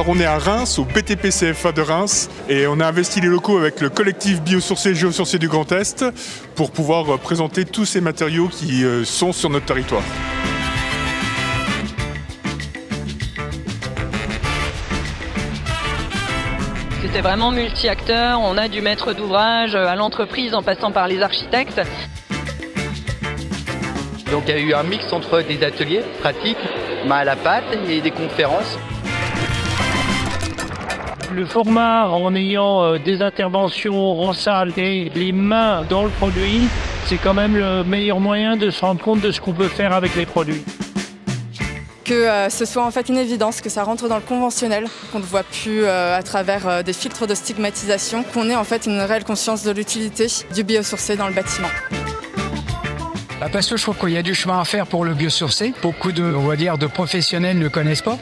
Alors on est à Reims, au BTP CFA de Reims, et on a investi les locaux avec le collectif biosourcé et géosourcé du Grand Est pour pouvoir présenter tous ces matériaux qui sont sur notre territoire. C'était vraiment multi-acteurs, on a du maître d'ouvrage à l'entreprise en passant par les architectes. Donc il y a eu un mix entre des ateliers pratiques, main à la pâte et des conférences. Le format en ayant des interventions en salle et les mains dans le produit, c'est quand même le meilleur moyen de se rendre compte de ce qu'on peut faire avec les produits. Que ce soit en fait une évidence, que ça rentre dans le conventionnel, qu'on ne voit plus à travers des filtres de stigmatisation, qu'on ait en fait une réelle conscience de l'utilité du biosourcé dans le bâtiment. Parce que je trouve qu'il y a du chemin à faire pour le biosourcé. Beaucoup de professionnels ne connaissent pas.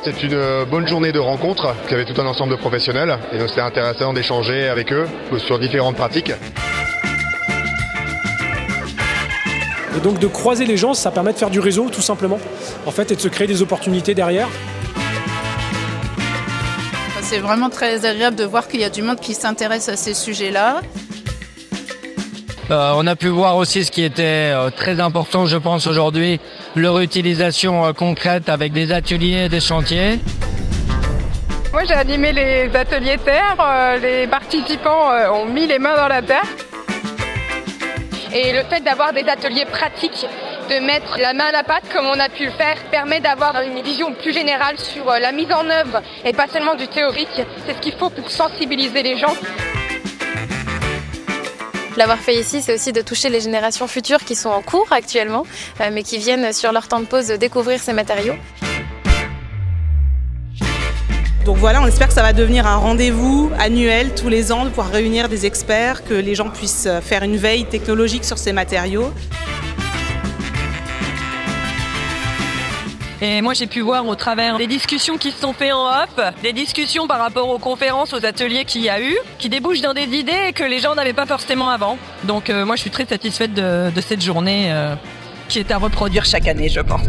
C'était une bonne journée de rencontres, il y avait tout un ensemble de professionnels, et donc c'était intéressant d'échanger avec eux sur différentes pratiques. Et donc de croiser les gens, ça permet de faire du réseau tout simplement, en fait, et de se créer des opportunités derrière. C'est vraiment très agréable de voir qu'il y a du monde qui s'intéresse à ces sujets-là. On a pu voir aussi ce qui était très important, je pense, aujourd'hui, leur utilisation concrète avec des ateliers et des chantiers. Moi, j'ai animé les ateliers terre, les participants ont mis les mains dans la terre. Et le fait d'avoir des ateliers pratiques, de mettre la main à la pâte comme on a pu le faire, permet d'avoir une vision plus générale sur la mise en œuvre et pas seulement du théorique. C'est ce qu'il faut pour sensibiliser les gens. L'avoir fait ici, c'est aussi de toucher les générations futures qui sont en cours actuellement, mais qui viennent sur leur temps de pause découvrir ces matériaux. Donc voilà, on espère que ça va devenir un rendez-vous annuel tous les ans, de pouvoir réunir des experts, que les gens puissent faire une veille technologique sur ces matériaux. Et moi j'ai pu voir au travers des discussions qui se sont faites en off, des discussions par rapport aux conférences, aux ateliers qu'il y a eu, qui débouchent dans des idées que les gens n'avaient pas forcément avant. Donc moi je suis très satisfaite de cette journée qui est à reproduire chaque année, je pense.